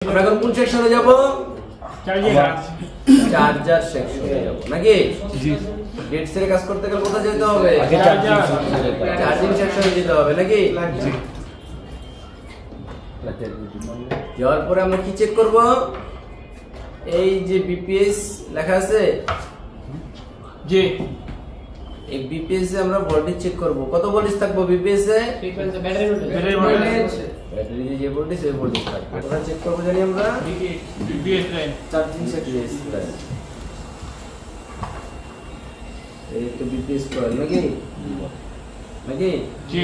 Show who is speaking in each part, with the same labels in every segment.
Speaker 1: আমরা এখন কোন সেকশনে যাব? চার্জার সেকশনে যাব নাকি? জি। গেট সেরে কাজ করতে গেলে কোথায় যেতে হবে? আগে চার্জিং সেকশনে যেতে হবে নাকি? জি। যাওয়ার পরে আমরা কি চেক করব? এই যে বিপিএস লেখা আছে,
Speaker 2: জি,
Speaker 1: এই বিপিএস এ আমরা ভোল্টেজ চেক করব। কত ভোল্টেজ থাকবে বিপিএস এ?
Speaker 2: ব্যাটারি ভোল্টেজ,
Speaker 1: ব্যাটারি যে ভোল্টেজ সেই ভোল্টেজ থাকবে। কোথায় চেক করব জানি আমরা?
Speaker 2: BPS line,
Speaker 1: charging section. এই তো বিপিএস কয়েল নাকি? নাকি?
Speaker 2: জি।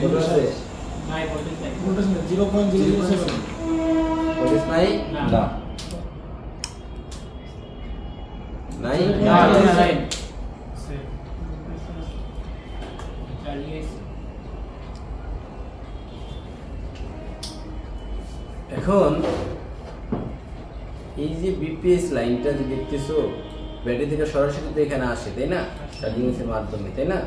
Speaker 1: কত আছে?
Speaker 2: নাই ভোল্টেজ নাই, ভোল্টেজ 0.007
Speaker 1: ভোল্টেজ নাই?
Speaker 2: না
Speaker 1: নাই?
Speaker 2: নাই।
Speaker 1: এখন এই যে বিপিএস লাইনটা যে দেখতেছো, ব্যাটারি থেকে সরাসরি তো এখানে আসে, তাই না? চার্জিং এর মাধ্যমে, তাই না?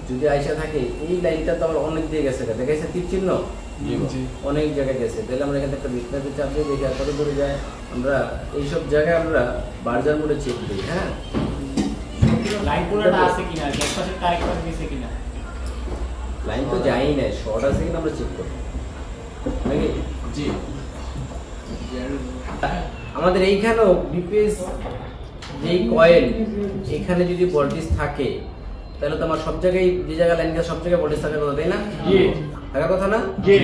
Speaker 1: যদি আইসা থাকে এই লাইনটা তো আবার অনেক দিয়ে গেছে, দেখাইছে তীর চিহ্ন, অনেক জায়গায় গেছে। তাহলে আমরা এখানে একটা বিটনাতে চাপ দিয়ে দেখি আর কত দূরে যায়। আমরা এইসব জায়গায় আমরা বার্জার মোডে চেক দিই। হ্যাঁ,
Speaker 2: লাইন পুরোটা আছে কিনা, এক পাশে তারেক পাশে দিছে কিনা,
Speaker 1: লাইন তো যাই না, শর্ট আছে কিনা আমরা চেক করব নাকি?
Speaker 2: জি।
Speaker 1: আমাদের এইখানেও বিপিএস যেই কয়েল, এখানে যদি ভোল্টেজ থাকে তাহলে তো আমার সব জায়গায় যে জায়গায় লাইন গেছে সব জায়গায় ভোল্টেজ থাকার কথা, তাই না?
Speaker 2: জি।
Speaker 1: থাকার কথা না?
Speaker 2: জি।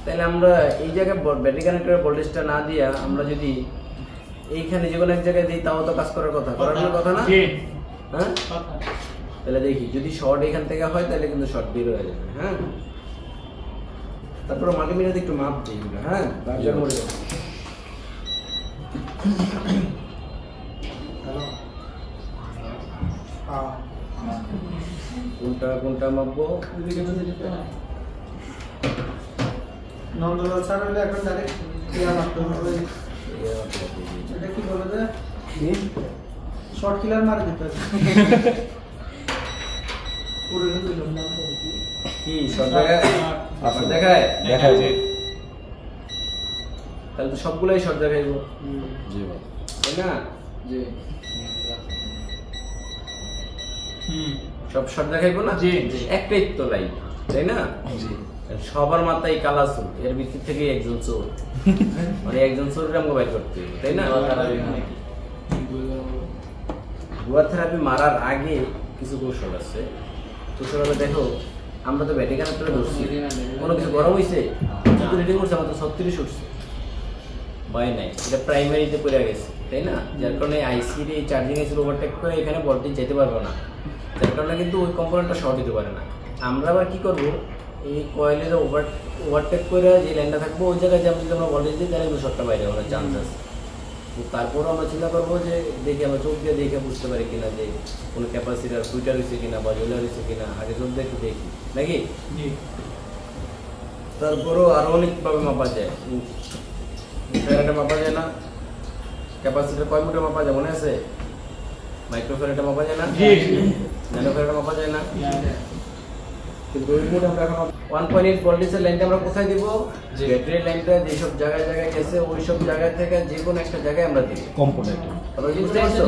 Speaker 1: তাহলে আমরা এই জায়গায় ব্যাটারি কানেক্টরের ভোল্টেজটা না দিয়া আমরা যদি এইখানে যে কোনো এক জায়গায় দিই তাও তো কাজ করার কথা, করার কথা না?
Speaker 2: জি।
Speaker 1: হ্যাঁ, তাহলে দেখি যদি শর্ট এখান থেকে হয় তাহলে কিন্তু শর্ট বের হয়ে যাবে। হ্যাঁ, তারপরে মাল্টিমিটারে একটু মাপ দিই। হ্যাঁ, বার্জার মোডে যাবো। কোনটা মাপবো?
Speaker 3: নন্দলাল স্যার হলে এখন ডাইরেক্ট ইয়া মারতে হবে। এটা কি বলে যে শর্ট কিলার মারে দিতে হবে। পুরো দিলাম নাম
Speaker 1: কি সব জায়গায় আপনার দেখায়?
Speaker 2: দেখায় জি।
Speaker 1: তাহলে তো সবগুলাই শর্ট দেখাইবো।
Speaker 2: জি ভাই,
Speaker 1: তাই না?
Speaker 3: জি।
Speaker 1: সব শর্ট দেখাইবো না?
Speaker 2: জি।
Speaker 1: একটাই তো লাইন, তাই না?
Speaker 2: জি।
Speaker 1: সবার মাথায় কালা চুল, এর ভিতর থেকে একজন চোর, মানে একজন চোরের আমাকে বাইর করতে হবে, তাই না? ভুয়া থেরাপি মারার আগে কিছু কৌশল আছে। কৌশল হলো, দেখো আমরা তো ব্যাটারি কানেক্টরে ধরছি, কোনো কিছু গরম হয়েছে, রিডিং করছে আমাদের 36 উঠছে, ভয় নাই, এটা প্রাইমারিতে পড়ে গেছে, তাই না? যার কারণে আইসির এই চার্জিং আইসির ওভারটেক করে এখানে ভোল্টেজ যেতে পারবো না, যার কারণে কিন্তু ওই কম্পোনেন্টটা শর্ট দিতে পারে না। আমরা আবার কি করবো, এই কয়েলের ওভারটেক করে যে লাইনটা থাকবো ওই জায়গায় যদি আমরা ভোল্টেজ দিই তাহলে কিন্তু শর্টটা বাইরে হওয়ার চান্স আছে। তারপরও আমরা চিন্তা করবো যে দেখি আমরা চোখ দিয়ে দেখে বুঝতে পারি কিনা যে কোনো ক্যাপাসিটার ফুইটার হয়েছে কিনা বা জেলার হয়েছে কিনা, আগে চোখ দিয়ে একটু দেখি নাকি? তারপরও আরো অনেকভাবে মাপা যায়, ফ্যারাডে মাপা যায় না? ক্যাপাসিটার কয় মিটার মাপা যায় মনে আছে? মাইক্রোফ্যারাডে মাপা যায় না? ন্যানো ফ্যারাডে মাপা যায় না? কিন্তু ওই মোড আমরা এখন 1.8 ভোল্টেজের লাইনটা আমরা কোথায় দিব? যে ব্যাটারি লাইনটা যে সব জায়গায় গেছে ওই সব জায়গা থেকে যে কোনো একটা জায়গায় আমরা দিব
Speaker 4: কম্পোনেন্ট,
Speaker 1: তোমরা বুঝতে পারছো?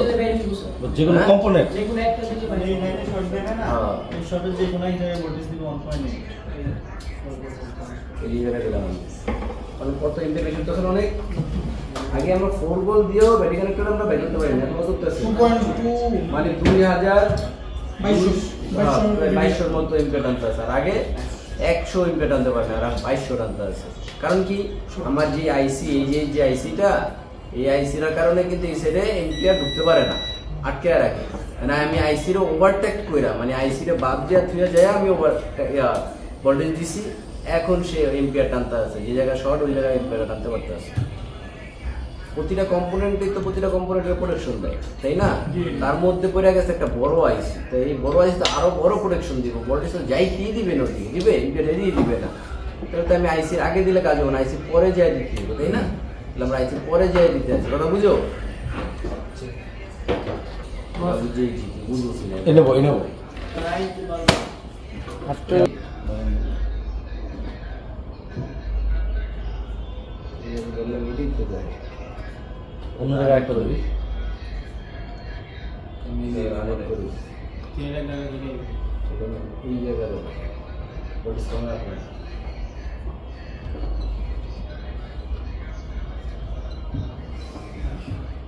Speaker 4: যে কোনো কম্পোনেন্ট,
Speaker 3: যে কোনো একটা দিতে পারি। এই লাইনে শর্ট দেয় না, এই শর্টের যে কোনো এক জায়গায় ভোল্টেজ দিব 1.8।
Speaker 1: এই জায়গায় দিলাম কারণ কত ইন্টিগ্রেশন তখন অনেক আগে আমরা 4 ভোল্ট দিয়েও ব্যাটারি কানেক্টর আমরা বের করতে পারি না, কত করতেছে
Speaker 3: 2.2
Speaker 1: মানে 2200 মতো ইম্পিডেন্স আছে, আর আগে 100 ইম্পিডেন্স আনতে পারে না, আর 2200 আনতে আছে। কারণ কি, আমার যে আইসি, এই যে আইসিটা, এই আইসির কারণে কিন্তু এই সাইডে এম্পিয়ার ঢুকতে পারে না, আটকে রাখে। মানে আমি আইসির ওভারটেক কইরা, মানে আইসির বাদ দিয়া থুয়া যায় আমি ভোল্টেজ দিছি, এখন সে এম্পিয়ার টানতে আছে, যে জায়গায় শর্ট ওই জায়গায় এম্পিয়ার টানতে পারতে আছে। প্রতিটা কম্পোনেন্টই তো প্রতিটা কম্পোনেন্টের প্রোটেকশন দেয়, তাই না? তার মধ্যে পড়ে গেছে একটা বড় আইসি, তো এই বড় আইসি তো আরো বড় প্রোটেকশন দিব, ভোল্টেজ তো যাই কি দিবে না, দিবে এম্পিয়ার দিবে না, তাহলে তো আমি আইসির আগে দিলে কাজ হবে না, আইসির পরে যাই দিতে হবে, তাই না? তাহলে আমরা আইসির পরে যাই দিতে আছি, কথা বুঝো? বুঝেই জি বুঝেছি না
Speaker 4: এনেবো এনেবো
Speaker 2: প্রায় কি বল
Speaker 3: আজকে
Speaker 1: মিটিং তো যায়
Speaker 4: অন্য জায়গায় একটা দেবি
Speaker 1: আমি রানের করি
Speaker 2: তেল লাগা দিলে
Speaker 1: সেখানে এই জায়গায় বডিস কমে আপনার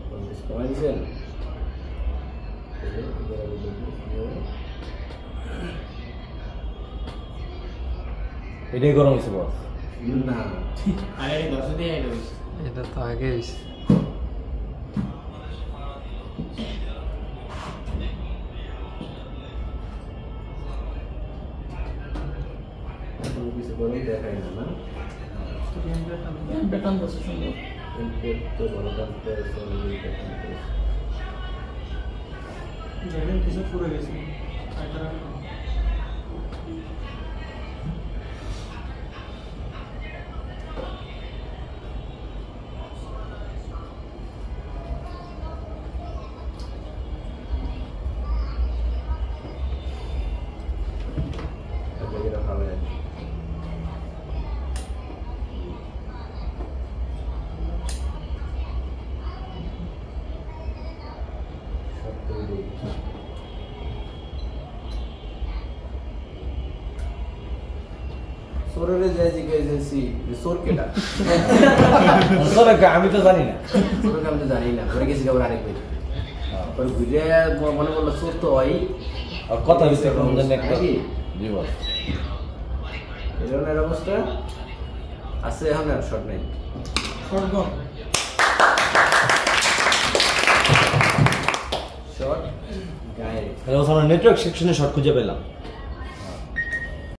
Speaker 1: বডিস কমে দিয়েছেন
Speaker 4: এটাই গরম হয়েছে বস
Speaker 1: না
Speaker 2: আরে 10 দিয়ে আইলো
Speaker 5: এটা তো আগে হইছে
Speaker 1: কোনো কিছু গরম দেখায় না না
Speaker 3: বেতন বসে সুন্দর
Speaker 1: তো বড় টানতে
Speaker 3: জানেন কিছু পুরো গেছে
Speaker 1: সোরের যে জিজ্ঞাসি সোর কেটা
Speaker 4: আমি তো জানি না
Speaker 1: সোরকে আমি তো জানি না ঘুরে গেছি আবার আরেক বই পরে ঘুরে মনে করলো সোর তো হয়
Speaker 4: আর কথা হচ্ছে কোন জানি একটা
Speaker 1: নাকি?
Speaker 4: জি বস
Speaker 1: এই ধরনের অবস্থা আছে এখন আর শর্ট নাই
Speaker 3: শর্টগন
Speaker 1: শর্ট গায়ে
Speaker 4: আমরা নেটওয়ার্ক সেকশনে শর্ট খুঁজে পেলাম